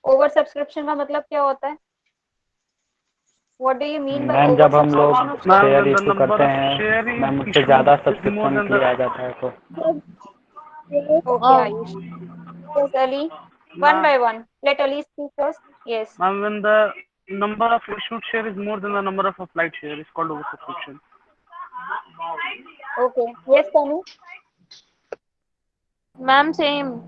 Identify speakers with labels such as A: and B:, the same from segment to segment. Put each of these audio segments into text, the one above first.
A: Over subscription का मतलब क्या होता है? What do you mean by
B: ma'am
A: over
B: जब हम लोग
A: subscription of
C: Ma'am,
B: share
C: when the
B: issue
C: number
B: करते
C: of
B: हैं,
C: share is
B: मैम उससे
C: issued
B: ज़्यादा
C: is more
B: subscription
C: than the
B: किया जाता है तो
A: okay Ayush, yes Ali, one
C: ma'am,
A: by one, let Ali speak first. Yes.
C: ma'am, when the number of issued share is more than the number of applied share, it's called oversubscription.
A: Okay, yes Tanu.
D: Ma'am, same.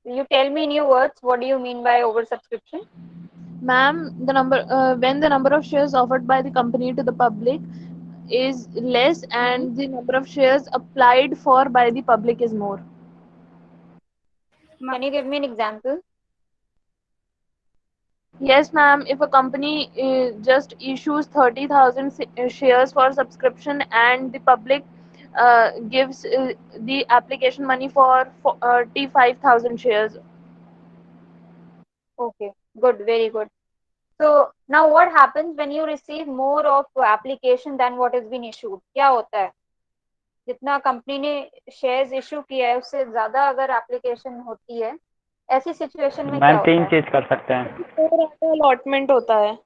A: You tell me in your words, what do you mean by over subscription?
D: Ma'am, when the number of shares offered by the company to the public is less
A: Hmm.
D: and the number of shares applied for by the public is more.
A: Can you give me an example?
D: Yes, ma'am. If a company just issues 30,000 shares for subscription and the public gives the application money for 45,000 shares.
A: Okay, good, very good. So now what happens when you receive more of application than what has been issued? क्या होता है? जितना company ने shares issue किया है उससे ज्यादा अगर एप्लीकेशन होती है, ऐसी सिचुएशन में क्या
B: मैम
A: होता
B: तीन
A: है?
B: चीज़ कर सकते हैं।
D: अलॉटमेंट होता है।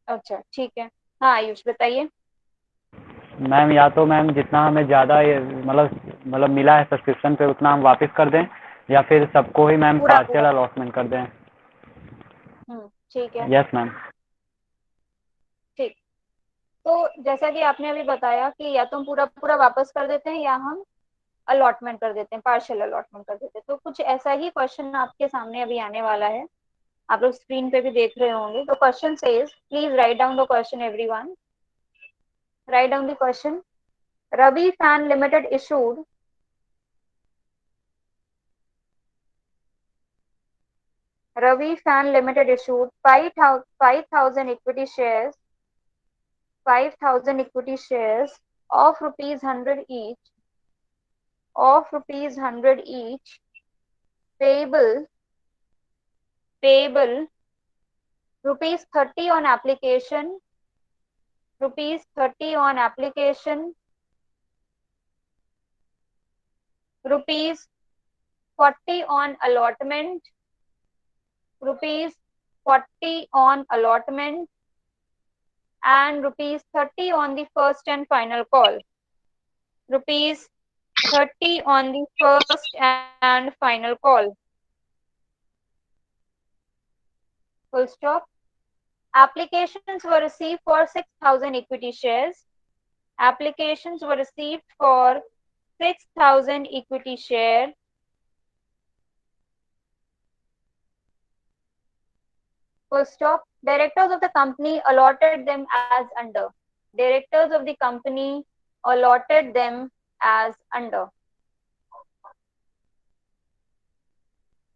A: अच्छा ठीक है, हाँ आयुष बताइए।
B: मैम या तो मैम जितना हमें ज़्यादा मतलब मिला है सब्सक्रिप्शन पे उतना हम वापस कर दें, या फिर सबको ही मैम
A: पूरा
B: पार्शियल
A: पूरा।
B: अलॉटमेंट कर दें।
A: ठीक है।
B: Yes ma'am.
A: ठीक, तो जैसा कि आपने अभी बताया कि या तो हम पूरा पूरा वापस कर देते हैं या हम अलॉटमेंट कर देते हैं, पार्शियल अलॉटमेंट कर देते हैं। तो कुछ ऐसा ही क्वेश्चन आपके सामने अभी आने वाला है, आप लोग स्क्रीन पे भी देख रहे होंगे। तो question says, please write down the question everyone, write down the question. Ravi fan limited issued Ravi Fan Limited issued 5,000 equity shares, 5,000 equity shares of rupees 100 each, of rupees 100 each, payable rupees 30 on application, rupees 30 on application, rupees 40 on allotment, rupees 40 on allotment, and rupees 30 on the first and final call. Rupees 30 on the first and final call. Full stop. Applications were received for 6,000 equity shares. Applications were received for 6,000 equity share. Full stop. Directors of the company allotted them as under. Directors of the company allotted them as under.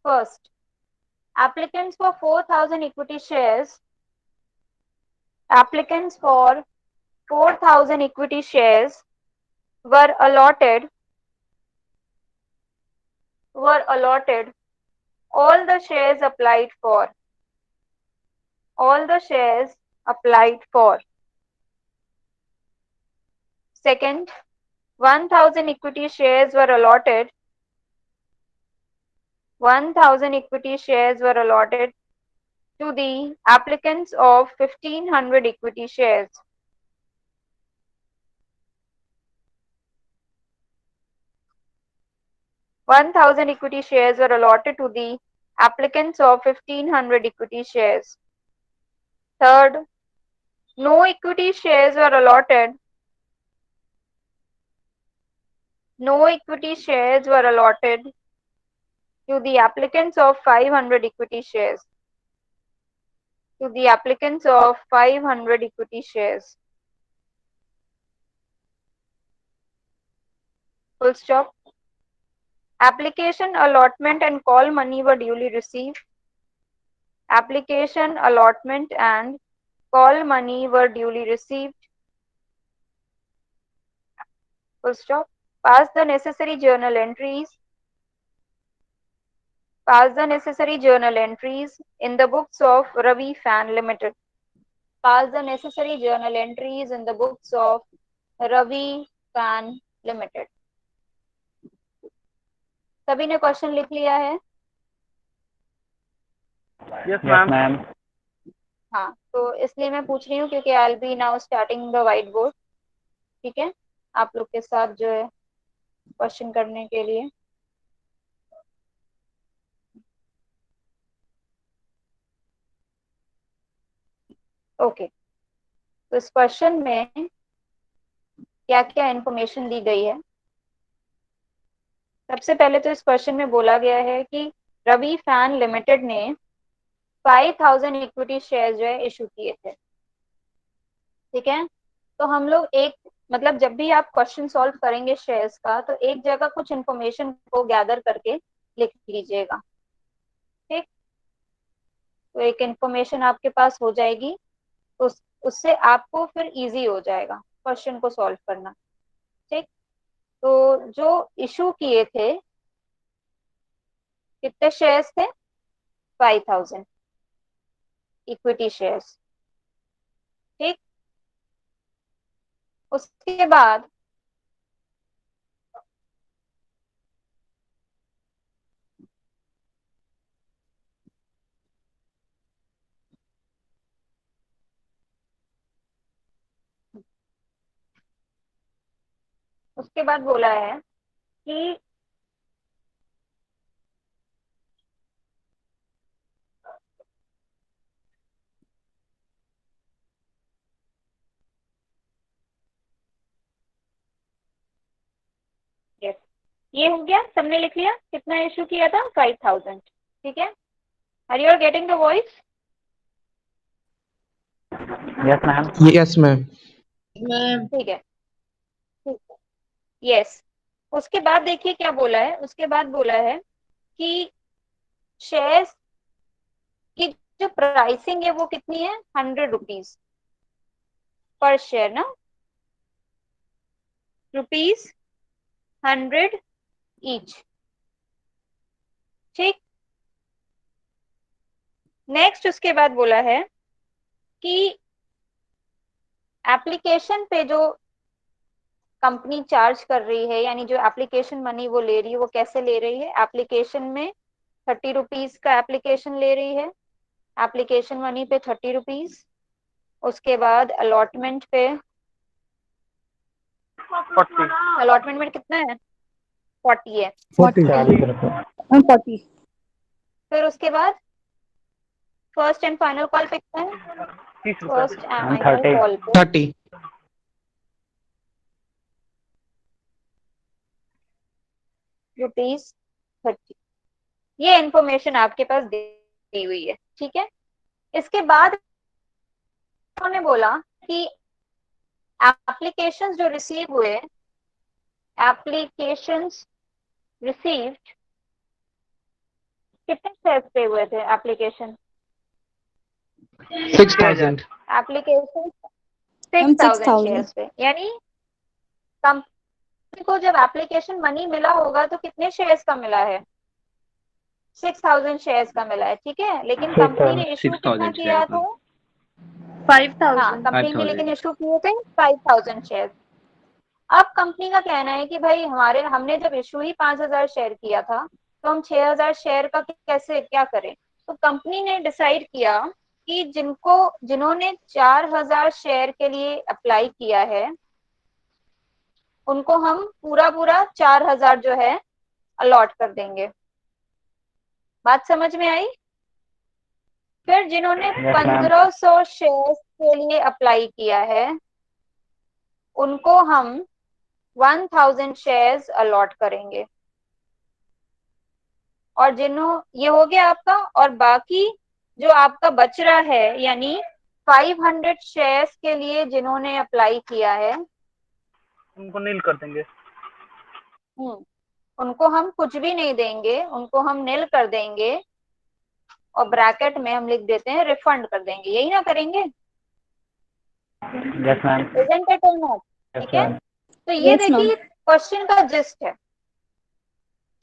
A: First, applicants for 4,000 equity shares. Applicants for 4,000 equity shares were allotted all the shares applied for. All the shares applied for. Second, 1,000 equity shares were allotted. 1,000 equity shares were allotted to the applicants of 1,500 equity shares. 1,000 equity shares were allotted to the applicants of 1,500 equity shares. Third, no equity shares were allotted. No equity shares were allotted to the applicants of 500 equity shares. To the applicants of 500 equity shares. Full stop. Application, allotment and call money were duly received. Application, allotment and call money were duly received. Full stop. Pass the necessary journal entries. Pass the necessary journal entries in the books of Ravi Fan Limited. Pass the necessary journal entries in the books of Ravi Fan Limited. सभी ने question लिख लिया है?
C: Yes,
B: yes
C: ma'am.
B: Ma'am.
A: हाँ, तो इसलिए मैं पूछ रही हूँ क्योंकि I will be now starting the white board. ठीक है, आप लोग के साथ जो है क्वेश्चन करने के लिए। ओके, तो इस क्वेश्चन में क्या क्या इंफॉर्मेशन दी गई है? सबसे पहले तो इस क्वेश्चन में बोला गया है कि रवि फैन लिमिटेड ने 5000 इक्विटी शेयर जो है इशू किए थे। ठीक है, तो हम लोग एक मतलब जब भी आप क्वेश्चन सॉल्व करेंगे शेयर्स का, तो एक जगह कुछ इंफॉर्मेशन को गैदर करके लिख लीजिएगा। ठीक, तो एक इंफॉर्मेशन आपके पास हो जाएगी, तो उससे आपको फिर इजी हो जाएगा क्वेश्चन को सॉल्व करना। ठीक, तो जो इशू किए थे, कितने शेयर्स थे? 5000 इक्विटी शेयर्स। ठीक, उसके बाद बोला है कि यस, ये हो गया, सबने लिख लिया कितना इशू किया था? 5000। ठीक है, are you are getting the voice?
B: Yes ma'am.
E: Yes ma'am.
A: ठीक है, ठीक है, यस। उसके बाद देखिए क्या बोला है, उसके बाद बोला है कि शेयर्स की जो प्राइसिंग है वो कितनी है? 100 रुपीज पर शेयर ना, ₹100 ईच। ठीक, नेक्स्ट उसके बाद बोला है कि एप्लीकेशन पे जो कंपनी चार्ज कर रही है, यानी जो एप्लीकेशन मनी वो ले रही है, वो कैसे ले रही है? एप्लीकेशन में 30 रुपीज का एप्लीकेशन ले रही है, एप्लीकेशन मनी पे 30 रुपीज। उसके बाद अलॉटमेंट पे,
C: 40.
A: अलॉटमेंट में कितना है? 40 है।
B: 40 रुपये।
A: फिर उसके बाद फर्स्ट एंड फाइनल कॉल पे कितना है?
C: 30 रुपए.
A: First and
B: ma'am
A: final
B: 30।
A: Call पे
E: 30।
A: ₹30। ये इंफॉर्मेशन आपके पास दी हुई है। ठीक है, इसके बाद उन्होंने बोला कि एप्लीकेशंस जो रिसीव हुए, एप्लीकेशंस रिसीव्ड, कितने शेयर्स पे हुए थे एप्लीकेशन?
E: 6000।
A: एप्लीकेशन 6000 शेयर्स पे, यानी कंपनी को जब एप्लीकेशन मनी मिला होगा तो कितने शेयर्स का मिला है? 6000 शेयर्स का मिला है। ठीक है, लेकिन कंपनी ने इशू कितना किया था? हाँ,
D: 5000.
A: कंपनी ने लेकिन इशू किए थे 5000 शेयर। अब कंपनी का कहना है कि भाई हमने जब इशू ही 5000 शेयर किया था, तो हम 6000 शेयर का कैसे क्या करें? तो कंपनी ने डिसाइड किया कि जिन्होंने 4000 शेयर के लिए अप्लाई किया है, उनको हम पूरा पूरा 4000 जो है अलॉट कर देंगे। बात समझ में आई? फिर जिन्होंने
B: Yes, ma'am.
A: 1500 शेयर्स के लिए अप्लाई किया है, उनको हम 1000 शेयर्स अलॉट करेंगे। और ये हो गया आपका, और बाकी जो आपका बच रहा है, यानी 500 शेयर्स के लिए जिन्होंने अप्लाई किया है,
C: उनको नील कर देंगे.
A: उनको हम कुछ भी नहीं देंगे, उनको हम नील कर देंगे, और ब्रैकेट में हम लिख देते हैं रिफंड कर देंगे। यही ना करेंगे?
B: Yes ma'am.
A: इजंट इट और नॉट?
B: यस
A: ठीक है,
B: मैम।
A: तो ये देखिए क्वेश्चन का जिस्ट है।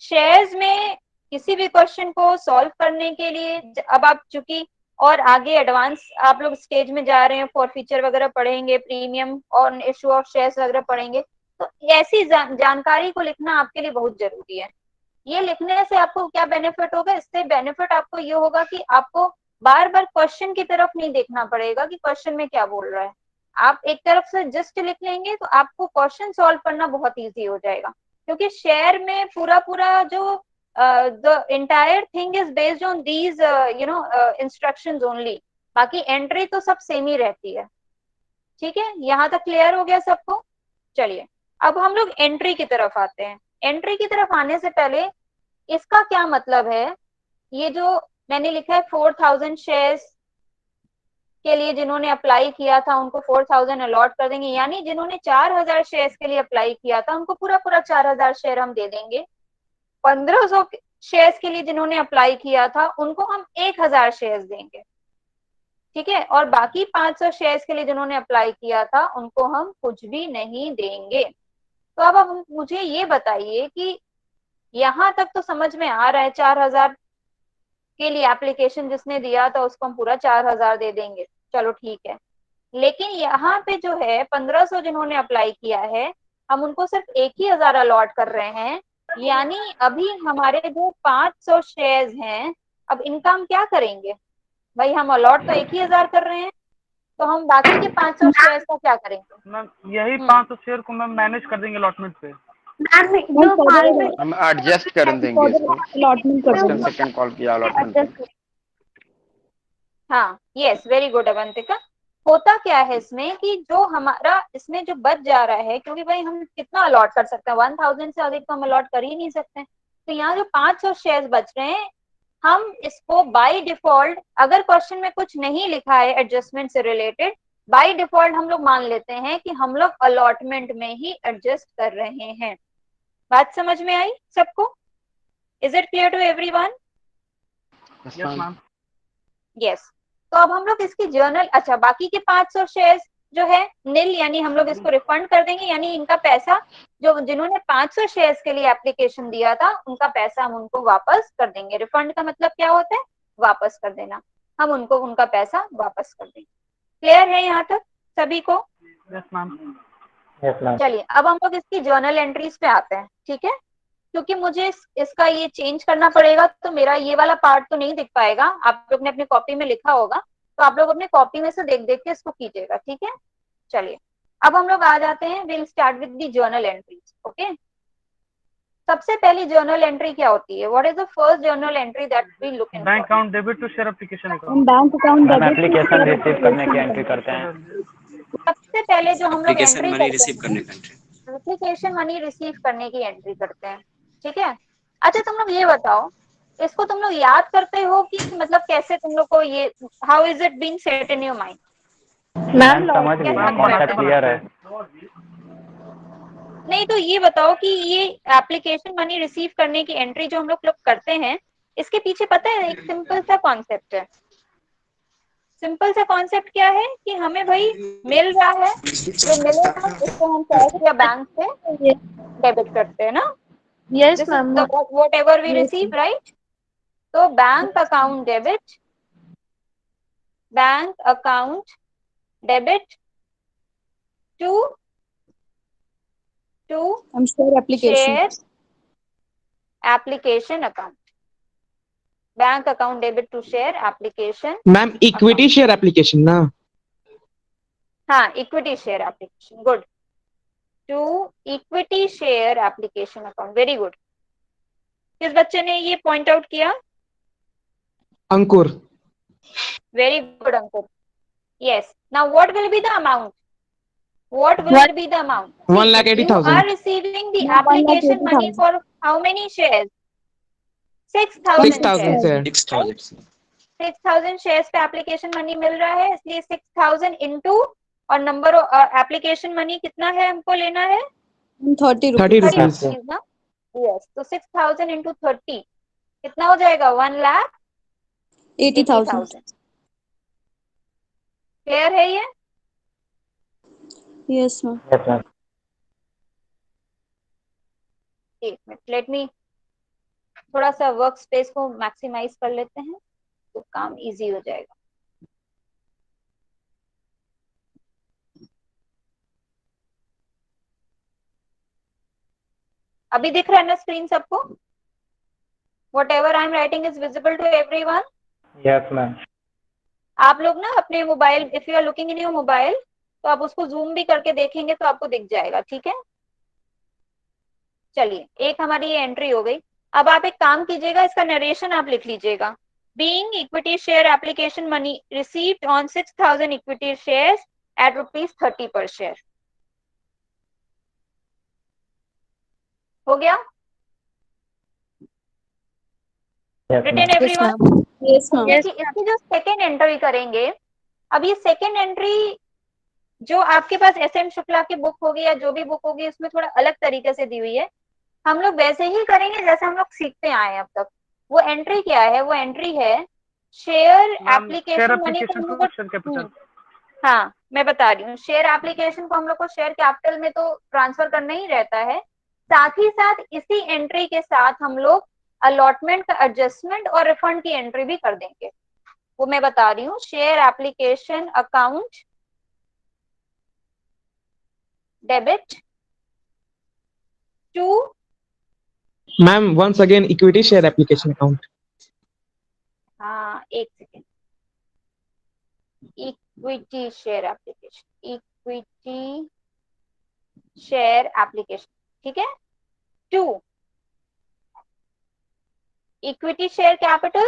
A: शेयर्स में किसी भी क्वेश्चन को सॉल्व करने के लिए, अब आप चूंकि और आगे एडवांस आप लोग स्टेज में जा रहे हैं, फॉर फीचर वगैरह पढ़ेंगे, प्रीमियम और इशू ऑफ शेयर्स वगैरह पढ़ेंगे, तो ऐसी जानकारी को लिखना आपके लिए बहुत जरूरी है। ये लिखने से आपको क्या बेनिफिट होगा? इससे बेनिफिट आपको ये होगा कि आपको बार बार क्वेश्चन की तरफ नहीं देखना पड़ेगा कि क्वेश्चन में क्या बोल रहा है। आप एक तरफ से जस्ट लिख लेंगे तो आपको क्वेश्चन सॉल्व करना बहुत इजी हो जाएगा, क्योंकि शेयर में पूरा पूरा जो the entire thing is based on these instructions only. बाकी एंट्री तो सब सेम ही रहती है। ठीक है, यहाँ तक क्लियर हो गया सबको? चलिए अब हम लोग एंट्री की तरफ आते हैं। एंट्री की तरफ आने से पहले इसका क्या मतलब है? ये जो मैंने लिखा है 4000 शेयर्स के लिए जिन्होंने अप्लाई किया था उनको 4000 अलॉट कर देंगे, यानी जिन्होंने 4000 शेयर्स के लिए अप्लाई किया था उनको पूरा पूरा 4000 शेयर हम दे देंगे। 1500 शेयर्स के लिए जिन्होंने अप्लाई किया था उनको हम 1000 शेयर्स देंगे। ठीक है, और बाकी 500 शेयर्स के लिए जिन्होंने अप्लाई किया था उनको हम कुछ भी नहीं देंगे। तो अब हम मुझे ये बताइए कि यहाँ तक तो समझ में आ रहा है, 4000 के लिए एप्लीकेशन जिसने दिया था उसको हम पूरा 4000 दे देंगे, चलो ठीक है। लेकिन यहाँ पे जो है 1500 जिन्होंने अप्लाई किया है हम उनको सिर्फ 1000 अलॉट कर रहे हैं, यानी अभी हमारे जो 500 शेयर्स हैं अब इनका हम क्या करेंगे? भाई हम अलॉट तो 1000 कर रहे हैं, तो हम बाकी के 500 शेयर्स का क्या करेंगे?
C: मैम यही
A: हम्म
C: 500 शेयर को मैम मैनेज कर देंगे अलॉटमेंट पे।
A: मैम जो 500
E: हम एडजस्ट कर देंगे इसको।
F: अलॉटमेंट कर
E: फर्स्ट एंड
F: देंगे।
E: सेकंड कॉल किया अलॉटमेंट पे।
A: हाँ यस वेरी गुड अवंतिका। होता क्या है इसमें कि जो हमारा इसमें जो बच जा रहा है, क्योंकि भाई हम कितना अलॉट कर सकते हैं, 1000 से अधिक तो हम अलॉट कर ही नहीं सकते, तो यहाँ जो 500 शेयर बच रहे हैं हम इसको बाय डिफॉल्ट, अगर क्वेश्चन में कुछ नहीं लिखा है एडजस्टमेंट से रिलेटेड, बाय डिफॉल्ट हम लोग मान लेते हैं कि हम लोग अलॉटमेंट में ही एडजस्ट कर रहे हैं। बात समझ में आई सबको? Is it clear to everyone?
C: Yes ma'am.
A: Yes. तो अब हम लोग इसकी जर्नल, अच्छा बाकी के 500 शेयर्स जो है नील, यानी हम लोग इसको रिफंड कर देंगे, यानी इनका पैसा जो जिन्होंने 500 शेयर्स के लिए एप्लीकेशन दिया था उनका पैसा हम उनको वापस कर देंगे। रिफंड का मतलब क्या होता है? वापस कर देना। हम उनको उनका पैसा वापस कर देंगे। क्लियर है यहाँ तक सभी को?
C: Yes ma'am.
B: Yes ma'am.
A: चलिए अब हम लोग इसकी जर्नल एंट्रीज पे आते हैं। ठीक है, क्योंकि मुझे इसका ये चेंज करना पड़ेगा तो मेरा ये वाला पार्ट तो नहीं दिख पाएगा, आप लोग ने अपनी कॉपी में लिखा होगा, तो आप लोग अपनी कॉपी में से देख देख के इसको कीजिएगा। ठीक है, चलिए अब हम लोग आ जाते हैं, will start with the journal entries. Okay, सबसे पहली जर्नल एंट्री क्या होती है? What is the first journal entry that we look in
C: bank
A: for?
C: Account debit to share application
F: हम
C: account.
F: Bank account
B: ma'am
F: debit
B: application receive करने की entry करते हैं।
A: सबसे पहले जो हम लोग
G: एप्लीकेशन
A: एंट्री
G: मनी
A: करते
G: रिसीव
A: हैं,
G: करने का एंट्री।
A: एप्लीकेशन मनी रिसीव करने की एंट्री करते हैं। ठीक है, अच्छा तुम लोग ये बताओ, इसको तुम लोग याद करते हो कि मतलब कैसे तुम लोग को ये, how is it being set in your mind?
B: Ma'am समझ गए,
A: कैसे
B: कॉन्सेप्ट क्लियर है।
A: नहीं तो ये बताओ कि ये एप्लीकेशन मनी रिसीव करने की एंट्री जो हम लोग करते हैं, इसके पीछे पता है एक सिंपल सा कॉन्सेप्ट है। सिंपल सा कॉन्सेप्ट क्या है कि हमें भाई मिल रहा है, जो मिलेगा उसको हम कैश या बैंक से डेबिट करते हैं ना।
D: Yes,
A: this is
D: ma'am.
A: The whatever we
F: Yes,
A: receive, right? तो बैंक अकाउंट डेबिट टू
F: हम share application.
A: Share application account. Bank account debit to share application.
H: Ma'am equity share application ना।
A: हाँ equity share application, good. To equity share application account, very good. किस बच्चे ने ये point out किया?
H: Ankur.
A: Very good Ankur. Yes, now what will be the amount? What will be the amount? See,
H: 1,80,000.
A: you are receiving the
F: No,
A: application money
F: 1,80,000.
A: for how many shares? 6,000
H: 6,000
A: shares.
H: Share.
G: 6,000
A: 6,000 shares पे application money मिल रहा है, इसलिए 6,000 into और number application money कितना है हमको लेना है?
F: 30
H: 30
F: रुपीज।
A: 30
H: रुपीज।
A: रुपीज ना। यस, तो 6,000 इंटू 30 कितना हो जाएगा?
F: 80,000।
A: 1,80,000। क्लियर है ये?
F: Yes ma'am.
B: Yes ma'am.
A: एक मिनट, लेट मी थोड़ा सा वर्क स्पेस को मैक्सिमाइज कर लेते हैं तो काम इजी हो जाएगा। अभी दिख रहा है ना स्क्रीन सबको? Whatever I am writing is visible to everyone.
B: Yes, ma'am.
A: आप लोग ना अपने mobile, if you are looking in your mobile, तो आप उसको जूम भी करके देखेंगे तो आपको दिख जाएगा, ठीक है। चलिए, एक हमारी ये एंट्री हो गई। अब आप एक काम कीजिएगा, इसका नरेशन आप लिख लीजिएगा। Being equity share application money received on 6,000 equity shares at ₹30 per share. हो गया?
B: Yes,
A: written
B: ma'am.
F: Yes,
A: everyone?
F: ma'am. Yes, ma'am.
A: देखिए, इसकी जो सेकेंड एंट्री करेंगे, अब ये सेकेंड एंट्री जो आपके पास SM शुक्ला की बुक होगी या जो भी बुक होगी, उसमें थोड़ा अलग तरीके से दी हुई है। हम लोग वैसे ही करेंगे जैसे हम लोग सीखते आए हैं अब तक। वो एंट्री क्या है? वो एंट्री है share
C: ma'am share
A: application money को
C: एप्लीकेशन
A: हम लोग
C: टू
A: को।
C: Share capital.
A: हाँ, मैं बता रही हूँ, शेयर एप्लीकेशन को हम लोग को शेयर कैपिटल में तो ट्रांसफर करना ही रहता है। साथ ही साथ इसी एंट्री के साथ हम लोग अलॉटमेंट का एडजस्टमेंट और रिफंड की एंट्री भी कर देंगे। वो मैं बता रही हूँ, share application account debit to.
H: Ma'am, once again, equity share application account.
A: हाँ, एक second. Equity share application, equity share application, ठीक है। To equity share capital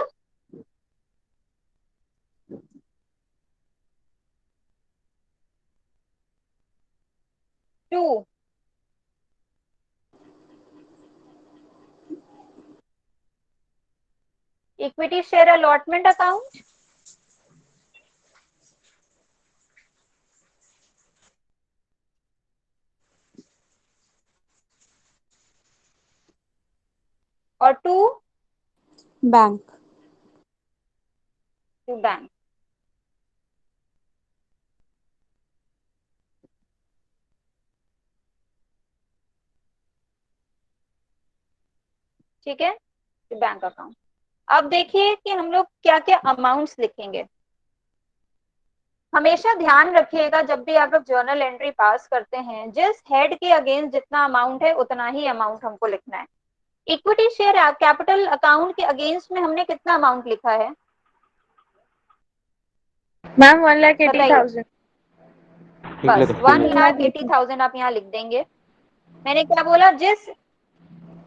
A: to equity share allotment account और टू
F: Bank.
A: बैंक। ठीक है, bank account. अब देखिए कि हम लोग क्या क्या अमाउंट्स लिखेंगे। हमेशा ध्यान रखिएगा जब भी आप लोग जर्नल एंट्री पास करते हैं, जिस हेड के अगेंस्ट जितना अमाउंट है उतना ही अमाउंट हमको लिखना है। इक्विटी शेयर कैपिटल अकाउंट के अगेंस्ट में हमने कितना अमाउंट लिखा है?
D: मैम
A: बताइए।
D: 1,80,000।
A: बस 1,80,000 आप यहाँ लिख देंगे। मैंने क्या बोला? जिस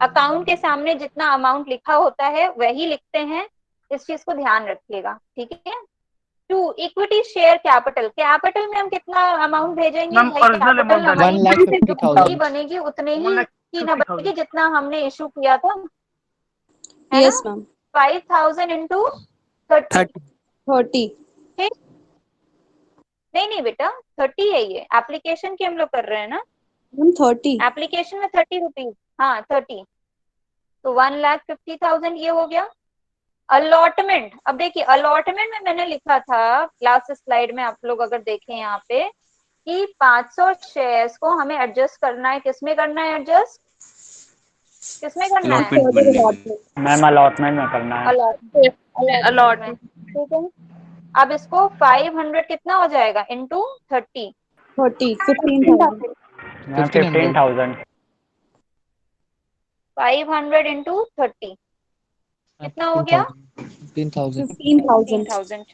A: अकाउंट के सामने जितना अमाउंट लिखा होता है वही लिखते हैं, इस चीज को ध्यान रखिएगा, ठीक है। To equity share capital, capital में हम कितना अमाउंट भेजेंगे
C: मैम
A: भाई?
C: ओरिजिनल
A: कैपिटल
C: अमाउंट डालिए।
A: हमारी जो पूंजी
F: 1,50,000.
A: बनेगी उतने ही की ना
C: 1,50,000।
A: बनेगी जितना हमने इशू किया था, है ना।
F: Yes, ma'am.
A: 5,000 इंटू 30।
F: 30.
A: ठीक, नहीं नहीं बेटा, 30 है, ये एप्लीकेशन की हम लोग कर रहे हैं ना।
F: Ma'am, 30.
A: एप्लीकेशन में 30 रुपीज, हाँ 30। तो 1,50,000 ये हो गया। अलॉटमेंट, अब देखिए अलॉटमेंट में मैंने लिखा था लास्ट स्लाइड में, आप लोग अगर देखें यहाँ पे, कि 500 शेयर्स को हमें एडजस्ट करना है। किसमें करना है एडजस्ट? किसमें करना है?
E: अलॉटमेंट बनने में।
B: मैम अलॉटमेंट में करना है।
A: अलॉटमेंट में,
D: Allotment.
A: ठीक है। अब इसको 500 कितना हो जाएगा इंटू 30?
F: 30. 15,000.
B: मैम
E: 1,500।
B: 15,000।
A: 500 इंटू 30 कितना हो गया?
E: 15,000।
F: 15,000.
A: 15,000।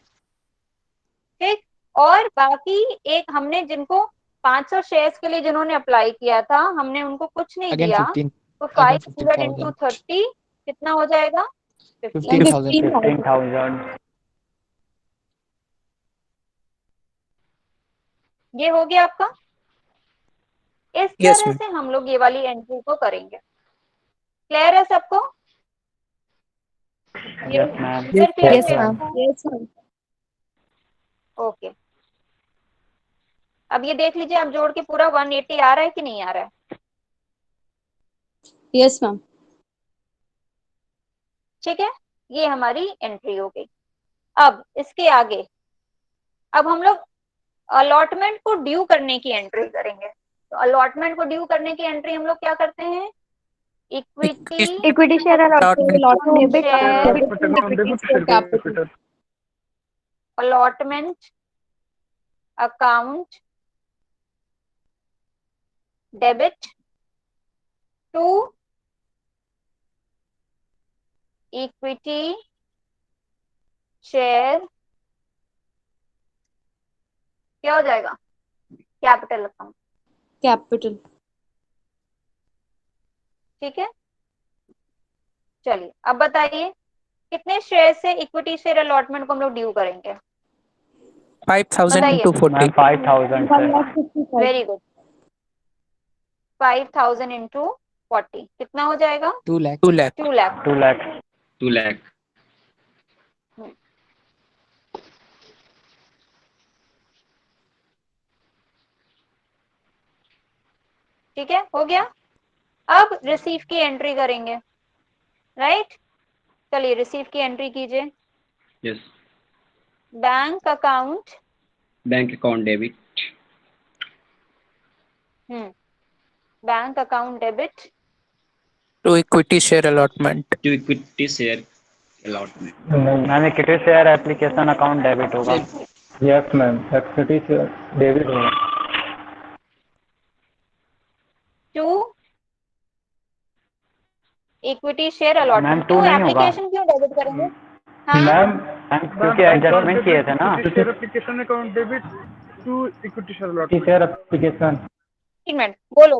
A: ठीक, और बाकी एक हमने जिनको 500 शेयर्स के लिए जिन्होंने अप्लाई किया था, हमने उनको कुछ नहीं
E: अगेन
A: दिया,
E: 15।
A: तो
E: अगेन
A: 500 इंटू
E: 15,000।
A: 30 कितना हो जाएगा? 15।
E: 15,000।
B: 15,000।
A: ये हो गया आपका। इस
H: Yes,
A: तरह
H: ma'am.
A: से हम लोग ये वाली एंट्री को करेंगे। क्लियर है सबको?
B: Yes ma'am.
A: फिर
F: Yes,
A: फिर
F: ma'am. Yes, ma'am.
A: ओके। अब ये देख लीजिए, अब जोड़ के पूरा 180 आ रहा है कि नहीं आ रहा है?
F: Yes, ma'am.
A: ठीक है, ये हमारी एंट्री हो गई। अब इसके आगे, अब हम लोग अलॉटमेंट को ड्यू करने की एंट्री करेंगे। तो अलॉटमेंट को ड्यू करने की एंट्री हम लोग क्या करते हैं?
D: Equity share allotment.
F: Debit.
A: Share
F: Equity share capital.
A: Allotment account debit to equity share क्या हो जाएगा? Capital account.
F: Capital.
A: ठीक है, चलिए अब बताइए कितने शेयर से इक्विटी शेयर अलॉटमेंट को हम लोग ड्यू करेंगे?
G: 5,000
A: बताइए।
G: into 40.
B: मैम 5,000 से
F: 1,55,000.
A: Very good. 5,000 इंटू 40 कितना हो जाएगा?
G: 2 lakh. 2 lakh.
A: 2 lakh.
B: 2 lakh.
E: 2 lakh.
A: ठीक है, हो गया। अब रिसीव की एंट्री करेंगे, राइट? चलिए रिसीव की एंट्री कीजिए।
E: Yes.
A: Bank account
E: Bank account debit
A: bank account debit
G: To equity share allotment.
E: to equity share allotment.
B: Ma'am equity share application account debit होगा।
I: Yes ma'am, equity share debit होगा।
A: To equity share
B: ma'am
A: allotment.
B: 2
A: क्यों
B: नहीं होगा
A: application क्यों debit करेंगे? हाँ
I: ma'am
B: क्योंकि adjustment किए थे ना।
C: Share application account debit to equity share allotment.
I: Share application.
A: एक मिनट बोलो,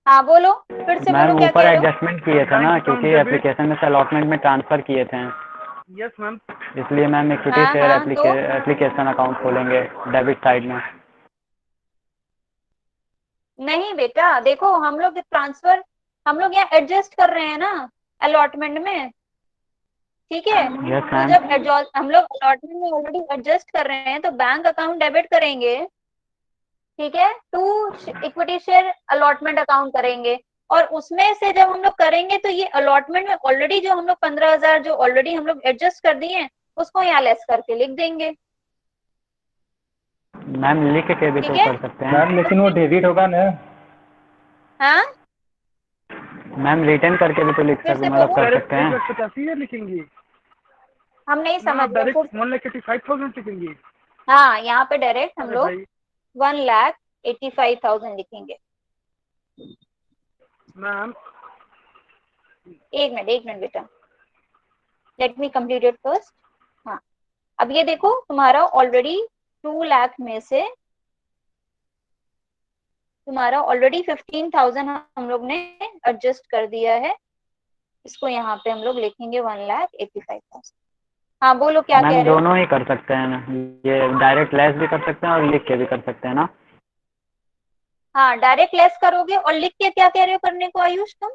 A: हाँ बोलो फिर से बोलो,
B: मैम
A: क्या
B: ऊपर
A: कह रहे हो?
B: एडजस्टमेंट किए थे ना, क्योंकि एप्लीकेशन में से अलॉटमेंट में ट्रांसफर किए थे,
C: यस मैम।
B: इसलिए मैम इक्विटी
A: हाँ,
B: शेयर
A: हाँ, तो
B: एप्लीकेशन अकाउंट खोलेंगे डेबिट साइड में।
A: नहीं बेटा, देखो हम लोग ट्रांसफर हम लोग यहाँ एडजस्ट कर रहे हैं ना अलॉटमेंट में, ठीक है?
B: यस
A: तो
B: मैम।
A: जब हम लोग अलॉटमेंट में ऑलरेडी एडजस्ट कर रहे हैं तो बैंक अकाउंट डेबिट करेंगे, ठीक है? To equity share allotment account करेंगे, और उसमें से जब हम लोग करेंगे तो ये अलॉटमेंट में ऑलरेडी जो हम लोग 15,000 जो ऑलरेडी हम लोग एडजस्ट कर दिए हैं उसको यहाँ लेस करके लिख देंगे।
B: मैम लिख के भी तो
A: ठीक है?
B: कर सकते हैं
I: मैम लेकिन वो डेबिट होगा ना।
A: हाँ
B: मैम, रिटर्न करके भी तो लिख
A: फिर
B: सकते
A: से
B: मतलब
A: बोलो।
B: कर सकते हैं।
C: 1,85,000 लिखेंगे
A: हम नहीं
C: ना,
A: समझ रहे।
C: डायरेक्ट 1,85,000 लिखेंगे।
A: हाँ यहाँ पे डायरेक्ट हम
C: अरे
A: लोग
C: भाई
A: 1,85,000 लिखेंगे।
C: मैम,
A: एक मिनट बेटा, let me complete it first. हाँ अब ये देखो तुम्हारा ऑलरेडी 2 लाख में से तुम्हारा ऑलरेडी 15,000 हम लोग ने एडजस्ट कर दिया है, इसको यहाँ पे हम लोग लिखेंगे 1,85,000। हाँ बोलो क्या कह
B: मैम
A: रहे हो?
B: दोनों ही कर सकते हैं ना, ये डायरेक्ट लेस भी कर सकते हैं और लिख के भी कर सकते हैं ना।
A: हाँ डायरेक्ट लेस करोगे, और लिख के क्या कह रहे हो करने को आयुष तुम?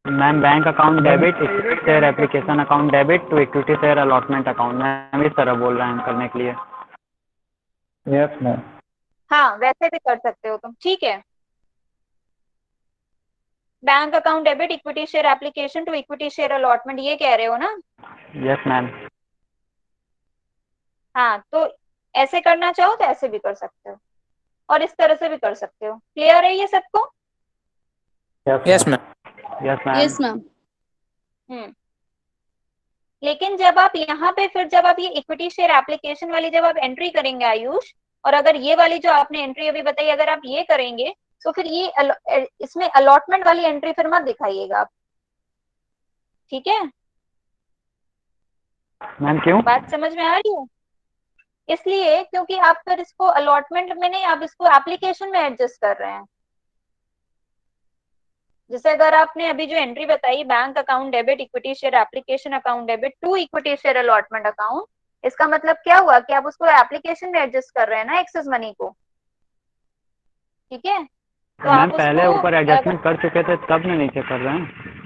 B: Ma'am bank account debit equity share application account debit to equity share allotment account, ma'am इस तरह बोल रहे हैं हम करने के लिए।
I: Yes ma'am.
A: हाँ वैसे भी कर सकते हो तुम, ठीक है? Bank account debit equity share application to equity share allotment, ये कह रहे हो ना?
B: Yes ma'am.
A: हाँ तो ऐसे करना चाहो तो ऐसे भी कर सकते हो, और इस तरह से भी कर सकते हो। क्लियर है ये सबको?
G: Yes, ma'am.
B: Yes ma'am.
F: Yes, ma'am.
A: लेकिन जब आप यहाँ पे फिर जब आप ये इक्विटी शेयर एप्लीकेशन वाली जब आप एंट्री करेंगे आयुष, और अगर ये वाली जो आपने एंट्री अभी बताई अगर आप ये करेंगे तो फिर ये इसमें अलॉटमेंट वाली एंट्री फिर मत दिखाइएगा आप, ठीक है?
B: मैम क्यों?
A: बात समझ में आ रही है? इसलिए क्योंकि आप फिर इसको अलॉटमेंट में नहीं, आप इसको एप्लीकेशन में एडजस्ट कर रहे हैं। जैसे अगर आपने अभी जो एंट्री बताई bank account debit equity share application account debit to equity share allotment account, इसका मतलब क्या हुआ कि आप उसको एप्लीकेशन में एडजस्ट कर रहे हैं ना एक्सेस मनी को, ठीक है? तो
B: मैम
A: आप
B: पहले
A: उसको
B: ऊपर एडजस्टमेंट कर चुके थे तब ना नीचे कर रहे हैं।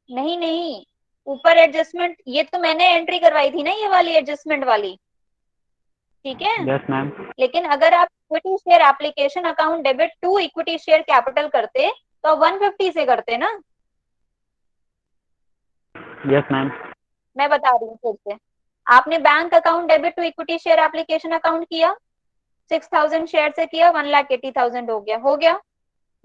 A: नहीं ऊपर एडजस्टमेंट ये तो मैंने एंट्री करवाई थी ना, ये वाली एडजस्टमेंट वाली, ठीक है?
B: Yes ma'am.
A: लेकिन अगर आप equity share application account debit to equity share capital करते तो 150 से करते ना।
B: Yes ma'am.
A: मैं बता रही हूँ फिर से, आपने bank account debit to equity share application account किया, 6,000 शेयर से किया, 1,80,000 हो गया।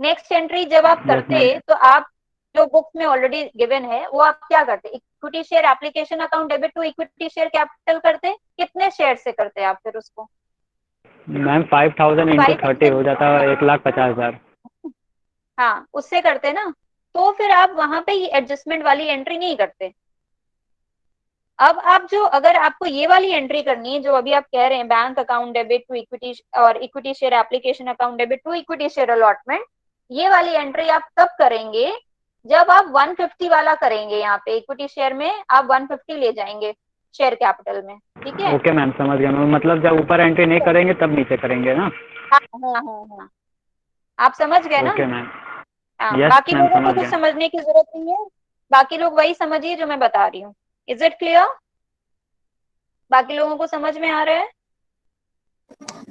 A: नेक्स्ट एंट्री जब आप करते तो आप जो बुक्स में ऑलरेडी गिवन है वो आप क्या करते? Equity share application account debit to equity share capital करते, कितने शेयर से करते आप फिर उसको?
B: मैम 5,000 इंटू 30 हो जाता है 1,50,000।
A: हाँ उससे करते ना, तो फिर आप वहां पे ये एडजस्टमेंट वाली एंट्री नहीं करते। अब आप जो, अगर आपको ये वाली एंट्री करनी है जो अभी आप कह रहे हैं, bank account debit to equity और equity share application account debit to equity share allotment, ये वाली एंट्री आप तब करेंगे जब आप 150 वाला करेंगे। यहाँ पे इक्विटी शेयर में आप 150 ले जाएंगे शेयर कैपिटल में, ठीक है।
B: ओके मैम, समझ गया मैम। मतलब जब ऊपर एंट्री नहीं करेंगे तब नीचे करेंगे ना?
A: हाँ हाँ हाँ हाँ, आप समझ गए ना?
B: Okay ma'am.
A: हाँ,
B: यस
A: बाकी
B: मैम,
A: लोगों को
B: समझ
A: कुछ
B: गया।
A: समझने की जरूरत नहीं है, बाकी लोग वही समझिए जो मैं बता रही हूँ। Is it clear? बाकी लोगों को समझ में आ रहा है?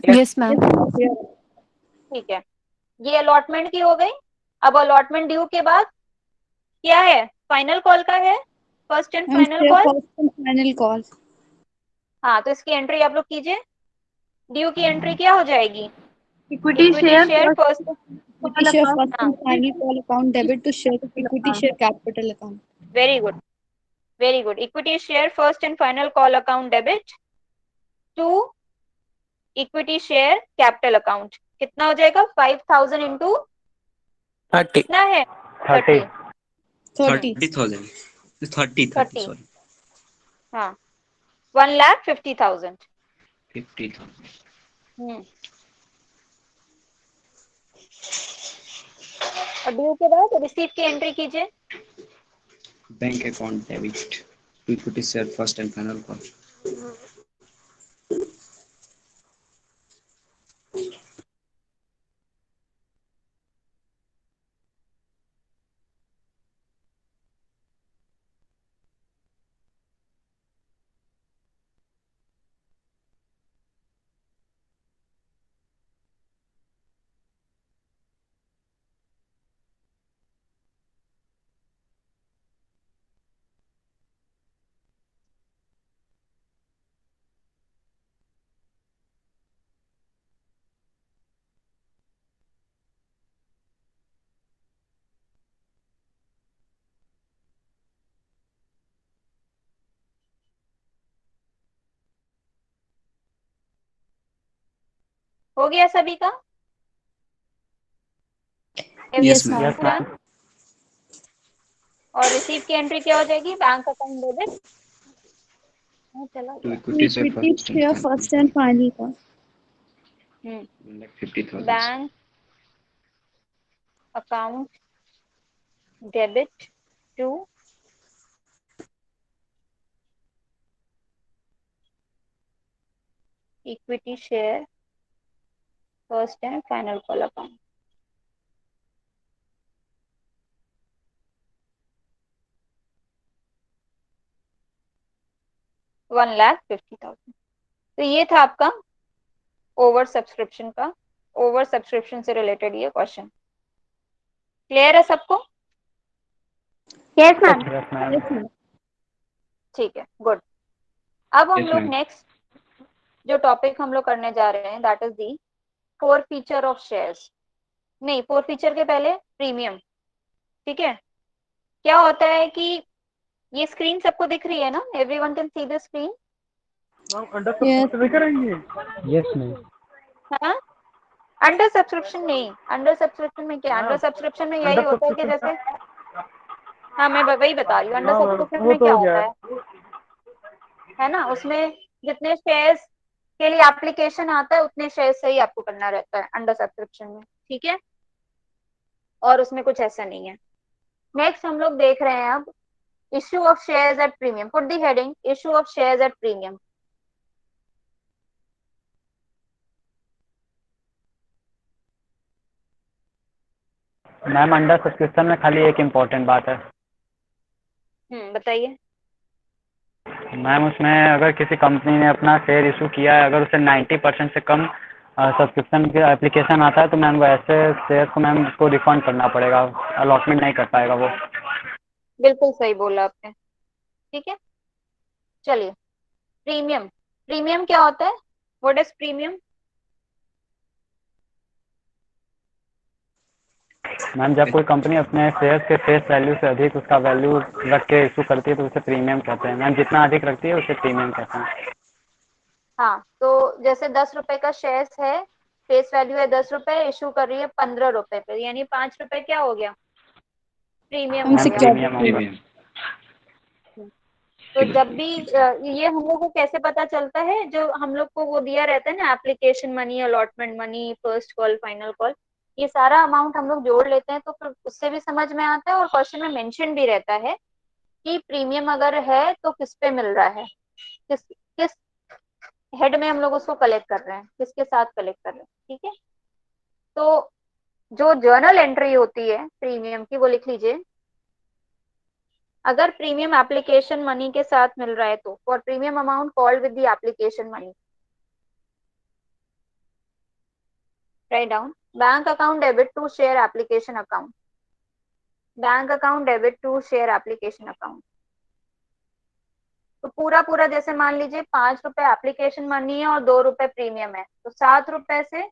F: Yes, ma'am.
A: ठीक है, ये अलॉटमेंट की हो गई। अब अलॉटमेंट ड्यू के बाद क्या है? फाइनल कॉल का है, first and
F: Ma'am,
A: final
F: share
A: call.
F: first and final call.
A: हाँ, तो इसकी एंट्री आप लोग कीजिए। ड्यू की एंट्री क्या हो जाएगी?
D: Equity
A: equity
D: share
A: share
D: first
A: first.
F: Equity share first
A: हाँ,
F: and final call account debit to share equity share capital account.
A: Very good, very good. Equity share first and final call account debit to equity share capital account. कितना हो जाएगा? 5000 into
G: 30.
A: कितना है?
B: 30।
F: 30.
E: 30,000. 30, 30,
A: 30।
E: sorry.
A: हाँ, 1,50,000।
E: 50,000.
A: हम्म, और due के बाद receive की एंट्री कीजिए।
E: Bank account debit to equity share first and final call.
A: हो गया सभी का?
F: Yes,
A: Everything
F: ma'am.
B: Yes
A: is done?
B: Ma'am.
A: और रिसीव की एंट्री क्या हो जाएगी? Bank account debit. चला
E: To
A: गया।
E: equity share
F: Equity
E: first and
F: share
E: final
F: first
E: call.
F: and final call.
E: 1,50,000.
A: Bank account debit to equity share first and final call account. $1,50,000। तो ये था आपका ओवर सब्सक्रिप्शन का, ओवर सब्सक्रिप्शन से related ये question. Clear है सबको?
F: Yes, ma'am.
B: Yes ma'am.
F: Yes, ma'am.
A: ठीक है, गुड। अब हम
E: Yes,
A: लोग
E: ma'am.
A: नेक्स्ट जो टॉपिक हम लोग करने जा रहे हैं that is the four feature of shares. नहीं, फोर फीचर के पहले प्रीमियम। ठीक है, क्या होता है कि ये स्क्रीन सबको दिख रही है ना? Everyone can see the screen?
C: Under
F: Yes.
C: Subscription करेंगे.
I: Yes ma'am.
A: हाँ, अंडर सब्सक्रिप्शन नहीं। अंडर सब्सक्रिप्शन में क्या? अंडर सब्सक्रिप्शन में यही
C: अंडर
A: होता है कि
C: सब्सक्रिप्शन
A: जैसे, हाँ मैं वही बता रही हूँ, अंडर
C: हाँ
A: सब्सक्रिप्शन
C: वो
A: में
C: तो
A: क्या
C: हो गया
A: होता है ना, उसमें जितने शेयर्स के लिए एप्लीकेशन आता है उतने शेयर से ही आपको करना रहता है अंडर सब्सक्रिप्शन में, ठीक है। और उसमें कुछ ऐसा नहीं है। नेक्स्ट हम लोग देख रहे हैं अब issue of shares at premium. Put the heading issue of shares at premium.
B: Ma'am under subscription में खाली एक इम्पोर्टेंट बात है
A: बताइए।
B: मैम, उसमें अगर किसी कंपनी ने अपना शेयर इशू किया है, अगर उसे 90% से कम सब्सक्रिप्शन का एप्लीकेशन आता है तो मैम वैसे शेयर को मैम उसको रिफंड करना पड़ेगा, अलॉटमेंट नहीं कर पाएगा वो।
A: बिल्कुल सही बोला आपने, ठीक है। चलिए, प्रीमियम। प्रीमियम क्या होता है? What is premium?
B: मैम जब कोई कंपनी अपने शेयर के फेस वैल्यू से अधिक उसका वैल्यू रख के इशू करती है तो उसे प्रीमियम कहते हैं। मैम जितना अधिक रखती है उसे प्रीमियम कहते हैं।
A: हाँ, तो जैसे 10 रुपए का शेयर है, फेस वैल्यू है 10 रुपए, इशू कर रही है 15 रुपए पे, यानी 5 रुपए क्या हो गया? प्रीमियम
F: हम
A: हो गया।
F: सिक्योरिटी
B: प्रीमियम होगा।
E: प्रीमियम
A: तो जब भी ये हम लोग को कैसे पता चलता है, जो हम लोग को वो दिया रहता है ना, application money, allotment money, first call, final call, ये सारा अमाउंट हम लोग जोड़ लेते हैं तो फिर उससे भी समझ में आता है, और क्वेश्चन में मेंशन भी रहता है कि प्रीमियम अगर है तो किस पे मिल रहा है, किस किस हेड में हम लोग उसको कलेक्ट कर रहे हैं, किसके साथ कलेक्ट कर रहे हैं। ठीक है, तो जो जर्नल एंट्री होती है प्रीमियम की वो लिख लीजिए। अगर प्रीमियम एप्लीकेशन मनी के साथ मिल रहा है तो for premium amount called with the application money, right down bank account debit to share application account, bank account debit to share application account. तो पूरा पूरा जैसे मान लीजिए 5 रुपए एप्लीकेशन मनी है और 2 रुपए प्रीमियम है, तो 7 रुपए से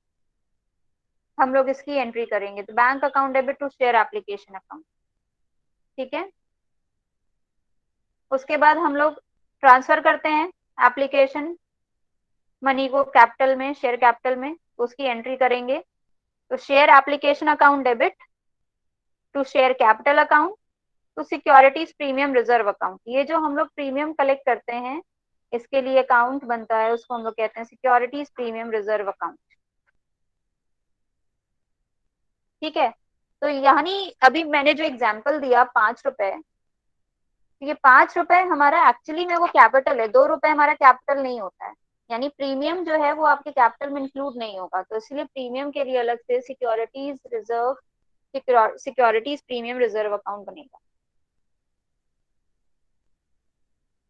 A: हम लोग इसकी एंट्री करेंगे, तो bank account debit to share application account. ठीक है, उसके बाद हम लोग ट्रांसफर करते हैं एप्लीकेशन मनी को कैपिटल में, शेयर कैपिटल में, तो उसकी एंट्री करेंगे। तो share application account debit to share capital account to securities premium reserve account. ये जो हम लोग प्रीमियम कलेक्ट करते हैं इसके लिए अकाउंट बनता है, उसको हम लोग कहते हैं सिक्योरिटीज प्रीमियम रिजर्व अकाउंट। ठीक है, तो यानी अभी मैंने जो एग्जांपल दिया 5 रुपए, ये 5 रुपए हमारा एक्चुअली में वो कैपिटल है, 2 रुपए हमारा कैपिटल नहीं होता है, यानी प्रीमियम जो है वो आपके कैपिटल में इंक्लूड नहीं होगा, तो इसलिए प्रीमियम के लिए अलग से securities reserve, securities premium reserve account बनेगा।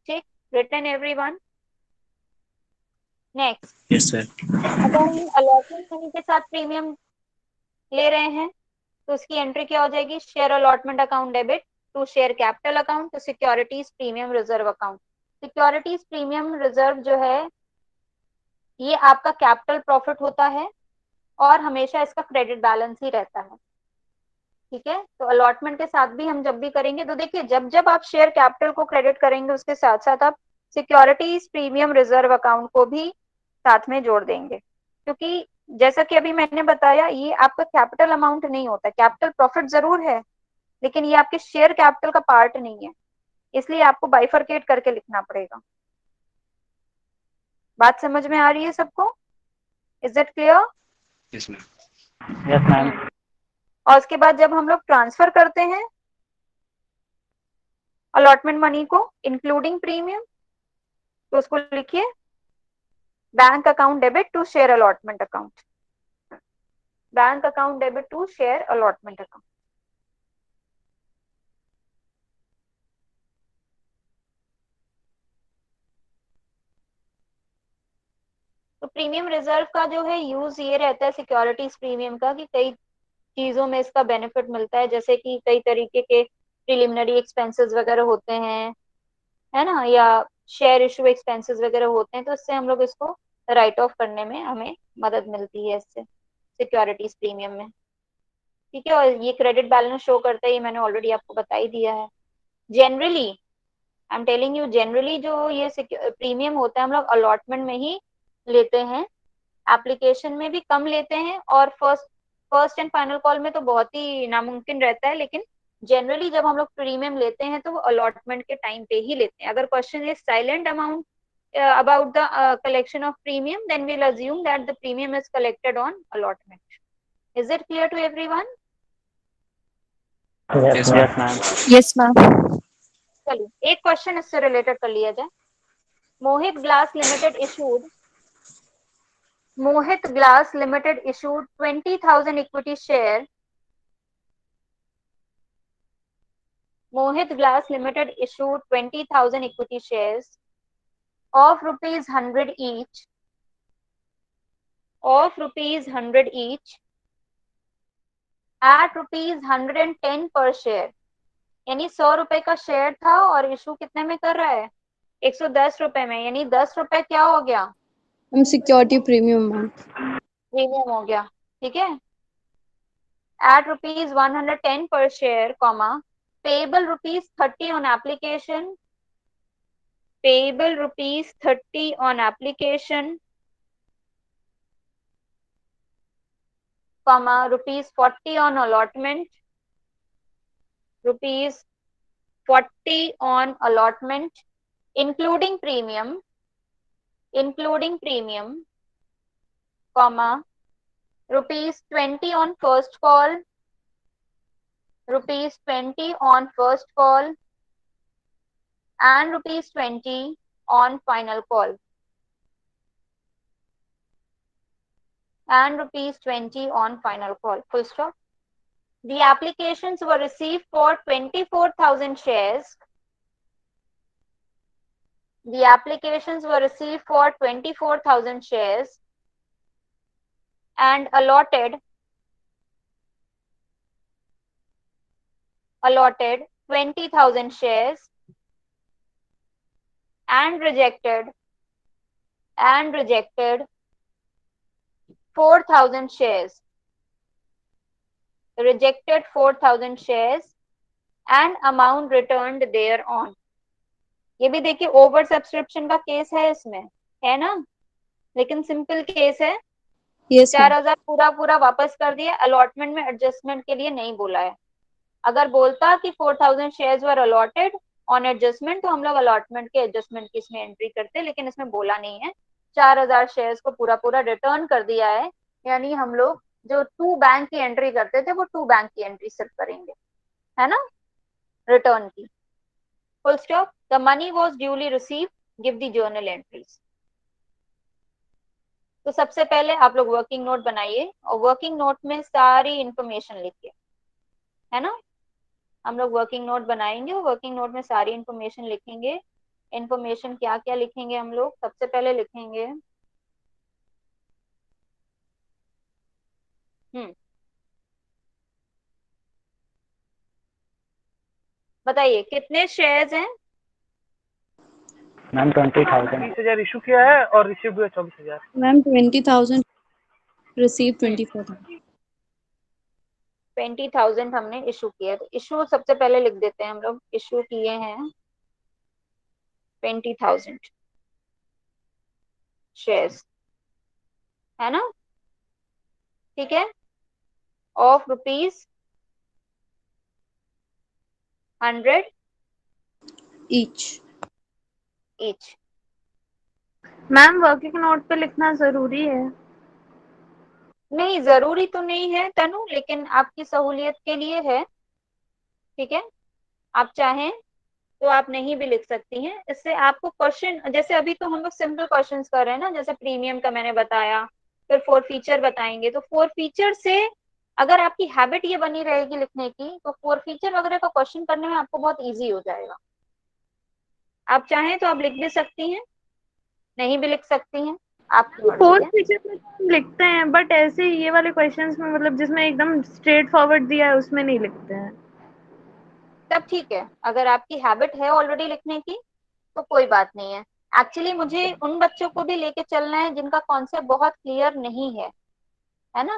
A: ठीक, written everyone. Next,
E: yes sir.
A: अगर हम अलॉटमेंट मनी के साथ प्रीमियम ले रहे हैं तो उसकी एंट्री क्या हो जाएगी, share allotment account debit to share capital account to securities premium reserve account. Securities premium reserve जो है ये आपका कैपिटल प्रॉफिट होता है और हमेशा इसका क्रेडिट बैलेंस ही रहता है। ठीक है, तो अलॉटमेंट के साथ भी हम जब भी करेंगे तो देखिए, जब जब आप शेयर कैपिटल को क्रेडिट करेंगे उसके साथ साथ आप सिक्योरिटीज प्रीमियम रिजर्व अकाउंट को भी साथ में जोड़ देंगे, क्योंकि जैसा कि अभी मैंने बताया ये आपका कैपिटल अमाउंट नहीं होता, कैपिटल प्रॉफिट जरूर है लेकिन ये आपके शेयर कैपिटल का पार्ट नहीं है, इसलिए आपको बाइफरकेट करके लिखना पड़ेगा। बात समझ में आ रही है सबको? Is it clear?
E: Yes ma'am.
B: Yes ma'am.
A: और उसके बाद जब हम लोग ट्रांसफर करते हैं अलॉटमेंट मनी को इंक्लूडिंग प्रीमियम, तो उसको लिखिए bank account debit to share allotment account, bank account debit to share allotment account. तो प्रीमियम रिजर्व का जो है यूज ये रहता है सिक्योरिटीज प्रीमियम का कि कई चीजों में इसका बेनिफिट मिलता है, जैसे कि कई तरीके के प्रिलिमिनरी एक्सपेंसेस वगैरह होते हैं, है ना, या शेयर इशू एक्सपेंसेस वगैरह होते हैं, तो इससे हम लोग इसको राइट ऑफ करने में हमें मदद मिलती है इससे सिक्योरिटीज प्रीमियम में। ठीक है, और ये क्रेडिट बैलेंस शो करता है, ये मैंने ऑलरेडी आपको बता ही दिया है। Generally I am telling you, generally जो ये प्रीमियम होता है हम लोग अलॉटमेंट में ही लेते हैं, एप्लीकेशन में भी कम लेते हैं, और फर्स्ट एंड फाइनल कॉल में तो बहुत ही नामुमकिन रहता है, लेकिन जनरली जब हम लोग प्रीमियम लेते हैं तो वो अलॉटमेंट के टाइम पे ही लेते हैं। अगर question is silent amount about the collection of premium, then we'll assume that the premium is collected on allotment. Is it clear to everyone?
I: Yes,
B: yes
I: ma'am.
B: Ma'am.
F: Yes, ma'am.
A: चलिए एक question इससे related कर लिया जाए। Mohit Glass Limited issued Mohit Glass Limited issued 20,000 equity share. Mohit Glass Limited issued 20,000 equity shares of rupees 100 each, of rupees 100 each at rupees 110 per share. यानी 100 रुपए का share था और इशू कितने में कर रहा है, 110 रुपए में, यानी 10 रुपए क्या हो गया,
F: हम सिक्योरिटी प्रीमियम मैम।
A: प्रीमियम हो गया। ठीक है, at rupees 110 per share, comma, payable rupees 30 on application, payable rupees 30 on application, comma, rupees 40 on allotment, ₹40 on allotment, including premium, comma, ₹20 on first call, ₹20 on first call, and ₹20 on final call, full stop. The applications were received for 24,000 shares. The applications were received for 24,000 shares and allotted 20,000 shares and rejected 4,000 shares. Rejected 4,000 shares and amount returned thereon. ये भी देखिए over subscription का case है इसमें, है ना, लेकिन simple case है।
F: Yes, ma'am.
A: 4,000 पूरा वापस कर दिया, अलॉटमेंट में एडजस्टमेंट के लिए नहीं बोला है। अगर बोलता कि 4,000 shares were allotted on adjustment, तो हम लोग अलॉटमेंट के एडजस्टमेंट की इसमें एंट्री करते, लेकिन इसमें बोला नहीं है। 4,000 शेयर्स को पूरा रिटर्न कर दिया है, यानी हम लोग जो 2 बैंक की एंट्री करते थे वो 2 बैंक की एंट्री सिर्फ करेंगे, है ना, रिटर्न की, full stop. The money was duly receive, give the journal entries. तो सबसे पहले आप लोग वर्किंग नोट बनाइए और वर्किंग नोट में सारी इंफॉर्मेशन लिखिए, है ना। हम लोग वर्किंग नोट बनाएंगे और वर्किंग नोट में सारी इंफॉर्मेशन लिखेंगे। इंफॉर्मेशन क्या क्या लिखेंगे हम लोग, सबसे पहले लिखेंगे बताइए कितने शेयर्स हैं।
B: मैम 20,000।
C: 20,000 इशू किया है और रिसीव हुआ 24,000।
F: Ma'am, 20,000 received 24,000.
A: 20,000 हमने इशू किया, तो इशू सबसे पहले लिख देते हैं हम लोग। इशू किए हैं 20,000 शेयर्स, है ना, ठीक है, of ₹100
F: Each.
A: each।
D: Ma'am working note पे लिखना जरूरी है?
A: नहीं, जरूरी तो नहीं है तनु, लेकिन आपकी सहूलियत के लिए है, ठीक है। आप चाहें तो आप नहीं भी लिख सकती हैं, इससे आपको क्वेश्चन, जैसे अभी तो हम लोग सिंपल क्वेश्चंस कर रहे हैं ना, जैसे प्रीमियम का मैंने बताया, फिर 4 फीचर बताएंगे, तो 4 फीचर से अगर आपकी हैबिट ये बनी रहेगी लिखने की, तो 4 फीचर वगैरह का क्वेश्चन करने में आपको बहुत इजी हो जाएगा। आप चाहें तो आप लिख भी सकती हैं, नहीं भी लिख सकती हैं, आपकी मर्जी
D: फोर्थ
A: है।
D: फीचर में तो हम लिखते हैं, बट ऐसे ये वाले क्वेश्चंस में मतलब जिसमें एकदम स्ट्रेट फॉरवर्ड दिया है उसमें नहीं लिखते हैं।
A: तब ठीक है, अगर आपकी हैबिट है ऑलरेडी लिखने की तो कोई बात नहीं है। एक्चुअली मुझे उन बच्चों को भी लेके चलना है जिनका कॉन्सेप्ट बहुत क्लियर नहीं है ना,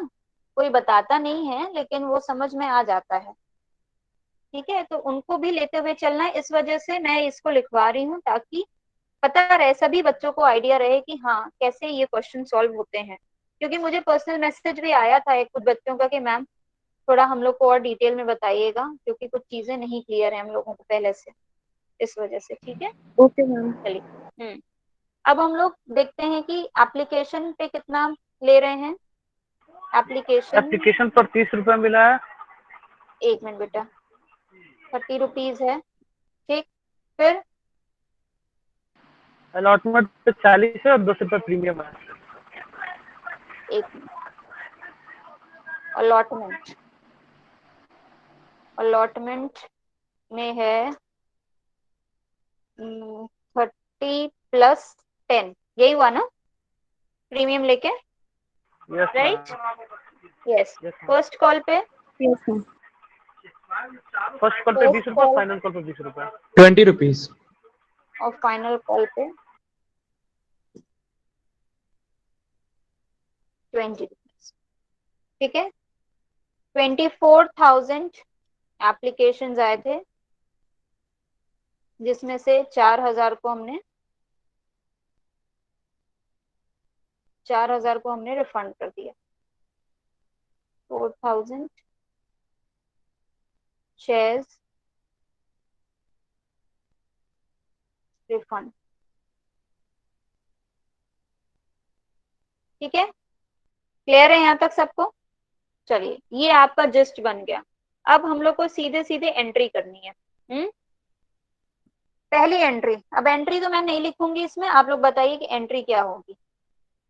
A: कोई बताता नहीं है लेकिन वो समझ में आ जाता है, ठीक है, तो उनको भी लेते हुए चलना है। इस वजह से मैं इसको लिखवा रही हूँ, ताकि पता रहे, सभी बच्चों को आइडिया रहे कि हाँ कैसे ये क्वेश्चन सॉल्व होते हैं। क्योंकि मुझे पर्सनल मैसेज भी आया था एक कुछ बच्चों का कि मैम थोड़ा हम लोग को और डिटेल में बताइएगा, क्योंकि कुछ चीजें नहीं क्लियर है हम लोगों को पहले से, इस वजह से, ठीक है।
D: Okay ma'am.
A: चलिए, अब हम लोग देखते हैं कि एप्लीकेशन पे कितना ले रहे हैं।
C: एप्लीकेशन पर 30 रुपए मिला है।
A: एक मिनट बेटा, ₹30 है, ठीक। फिर
C: अलॉटमेंट पे 40 है और 10 रुपए प्रीमियम है।
A: एक मिनट, अलॉटमेंट अलॉटमेंट में है 30+10, यही हुआ ना, प्रीमियम लेके,
C: yes
A: right.
C: Ma'am.
A: Yes, first call पे,
F: Yes, ma'am.
C: फर्स्ट कॉल पे 20
A: फर्स्ट
C: रुपए,
A: कॉल
C: फाइनल कॉल पे 20 रुपए।
H: 20 rupees.
A: और फाइनल कॉल पे 20 रुपीज, ठीक है। 24,000 एप्लीकेशन आए थे, जिसमें से 4,000 को हमने रिफंड कर दिया। 4,000 शेयर्स रिफंड। ठीक है, क्लियर है यहाँ तक सबको? चलिए, ये आपका जस्ट बन गया। अब हम लोग को सीधे सीधे एंट्री करनी है। पहली एंट्री, अब एंट्री तो मैं नहीं लिखूंगी इसमें, आप लोग बताइए कि एंट्री क्या होगी।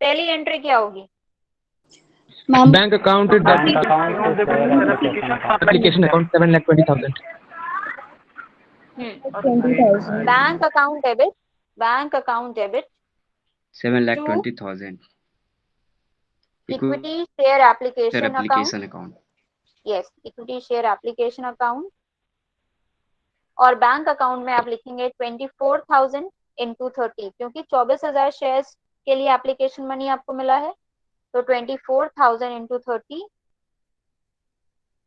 A: पहली एंट्री क्या होगी?
F: Ma'am,
H: Bank account
I: bank
H: debit
I: account to share
H: application account 7,20,000.
A: Hmm
F: 20,000.
A: Bank account debit, bank account debit
E: 7,20,000.
A: Equity share
E: Share
A: application account.
E: application account.
A: Yes, equity share application account. और bank account में आप लिखेंगे 24,000 into 30, क्योंकि 24,000 share के लिए application money आपको मिला है, तो 24,000 इंटू 30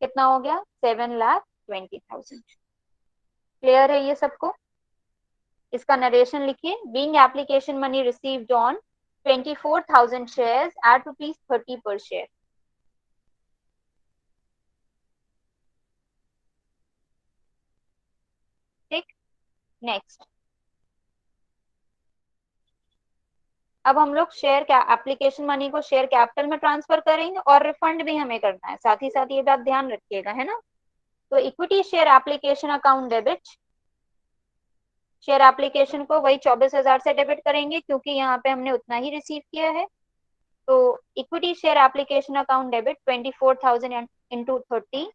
A: कितना हो गया? 7,20,000। क्लियर है ये सबको? इसका नरेशन लिखिए। Being application money received on 24,000 shares at ₹30 per share. ठीक, नेक्स्ट। अब हम लोग शेयर एप्लीकेशन मनी को शेयर कैपिटल में ट्रांसफर करेंगे और रिफंड भी हमें करना है, साथ ही साथ ये बात ध्यान रखिएगा, है ना? तो equity share application account debit, share application को वही 24,000 से डेबिट करेंगे, क्योंकि यहाँ पे हमने उतना ही रिसीव किया है। तो equity share application account debit 24,000 into 30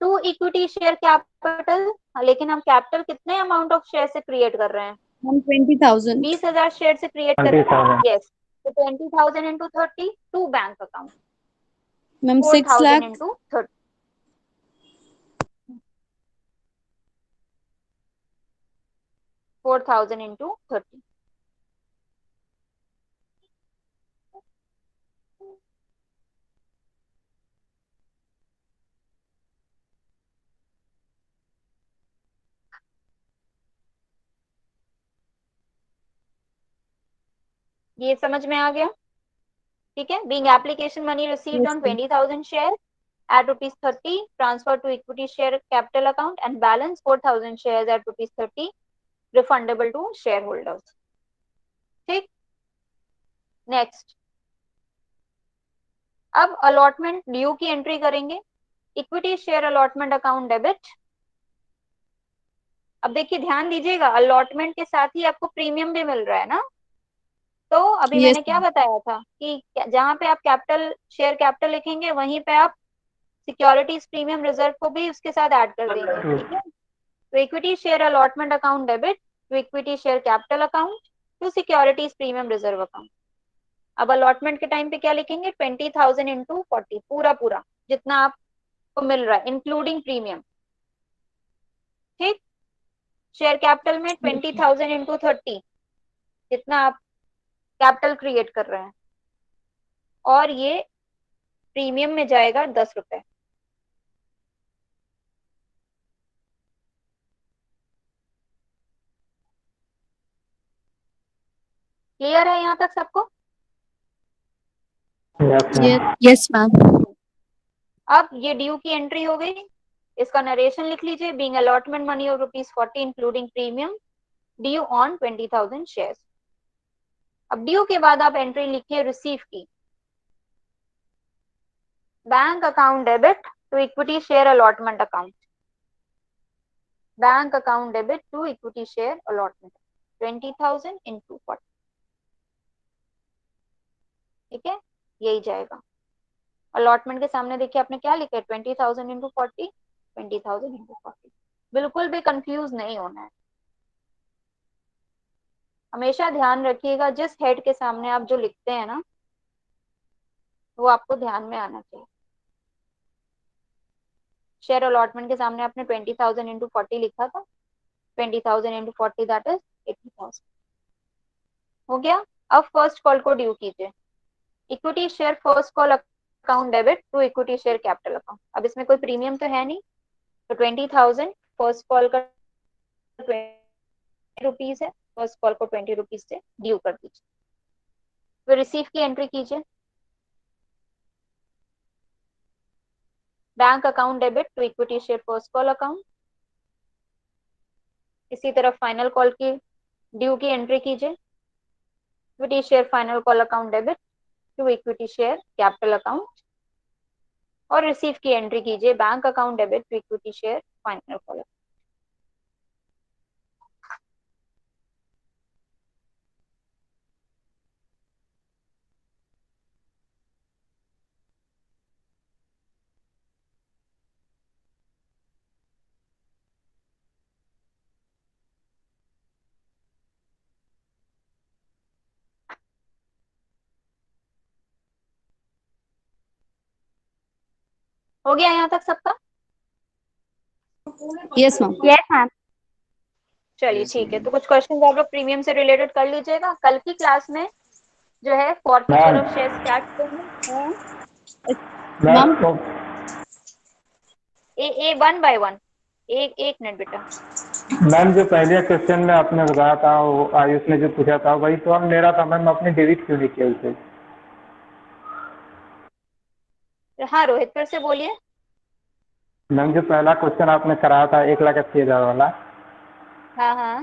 A: to equity share capital. लेकिन हम कैपिटल कितने अमाउंट ऑफ शेयर से क्रिएट कर रहे हैं?
F: Ma'am, 20,000.
A: 20,000 शेयर से क्रिएट कर रहे हैं।
I: 20,000
A: यस, तो 20,000 into 30 to bank account
F: Ma'am, 6
A: 4,000
F: lakh.
A: Into 30, 4,000 into 30। ये समझ में आ गया? ठीक है, being application money received
F: Yes,
A: on
F: ma'am.
A: 20,000 share at ₹30 transfer to equity share capital account and balance 4,000 shares at ₹30 refundable to shareholders। ठीक, next. अब allotment due की एंट्री करेंगे। Equity share allotment account debit. अब देखिए, ध्यान दीजिएगा, allotment के साथ ही आपको प्रीमियम भी मिल रहा है ना। तो अभी
F: Yes,
A: मैंने क्या
F: ma'am.
A: बताया था कि जहां पे आप कैपिटल शेयर कैपिटल लिखेंगे, वहीं पे आप सिक्योरिटीज प्रीमियम रिजर्व को भी उसके साथ ऐड कर देंगे। ठीक है, तो equity share allotment account debit to equity share capital account to securities premium reserve account. अब अलॉटमेंट के टाइम पे क्या लिखेंगे? 20,000 इंटू 40, पूरा पूरा जितना आपको मिल रहा है इंक्लूडिंग प्रीमियम। ठीक, शेयर कैपिटल में 20,000 इंटू 30 जितना आप कैपिटल क्रिएट कर रहे हैं, और ये प्रीमियम में जाएगा ₹10। क्लियर है यहाँ तक सबको?
I: Yes
F: Yes,
I: ma'am.
F: yes, ma'am.
A: अब ये ड्यू की एंट्री हो गई, इसका नरेशन लिख लीजिए। Being allotment money of ₹40 including premium due on 20,000 shares. अब ड्यू के बाद आप एंट्री लिखिए रिसीव की। Bank account debit to equity share allotment account, bank account debit to equity share allotment 20,000 into 40। ठीक है, यही जाएगा। अलॉटमेंट के सामने देखिए आपने क्या लिखा है? 20,000 इंटू 40, 20,000 इंटू 40। बिल्कुल भी कंफ्यूज नहीं होना है। हमेशा ध्यान रखिएगा, जिस हेड के सामने आप जो लिखते हैं ना, वो आपको ध्यान में आना चाहिए। शेयर अलॉटमेंट के सामने आपने 20,000 इंटू 40 लिखा था, 20,000 इंटू 40 दैट इज 80,000। हो गया। अब फर्स्ट कॉल को ड्यू कीजिए। Equity share first call account debit to equity share capital account. अब इसमें कोई प्रीमियम तो है नहीं, तो 20,000 फर्स्ट कॉल का ₹20 है, फर्स्ट कॉल को ₹20 से ड्यू कर दीजिए। तो रिसीव की एंट्री कीजिए। Bank account debit to equity share first call account. इसी तरह फाइनल कॉल की ड्यू की एंट्री कीजिए, equity share final call account debit to equity share capital account, और रिसीव की एंट्री कीजिए, bank account debit to equity share final call. हो गया यहाँ तक सबका?
F: Yes, ma'am.
A: Yes ma'am. चलिए ठीक है, तो कुछ क्वेश्चन आप लोग प्रीमियम से रिलेटेड कर लीजिएगा। कल की क्लास में जो है फॉरफीचर ऑफ शेयर स्टार्ट करेंगे।
F: Ma'am,
A: A one by one. एक मिनट बेटा।
I: मैम जो पहले क्वेश्चन में आपने बताया था, वो आयुष ने जो पूछा था वही तो मेरा था मैम, आपने डेबिट क्यों नहीं किया उसे?
A: हाँ रोहित, फिर से बोलिए।
I: मैम जो पहला क्वेश्चन आपने कराया था 1,80,000 वाला,
A: हाँ हाँ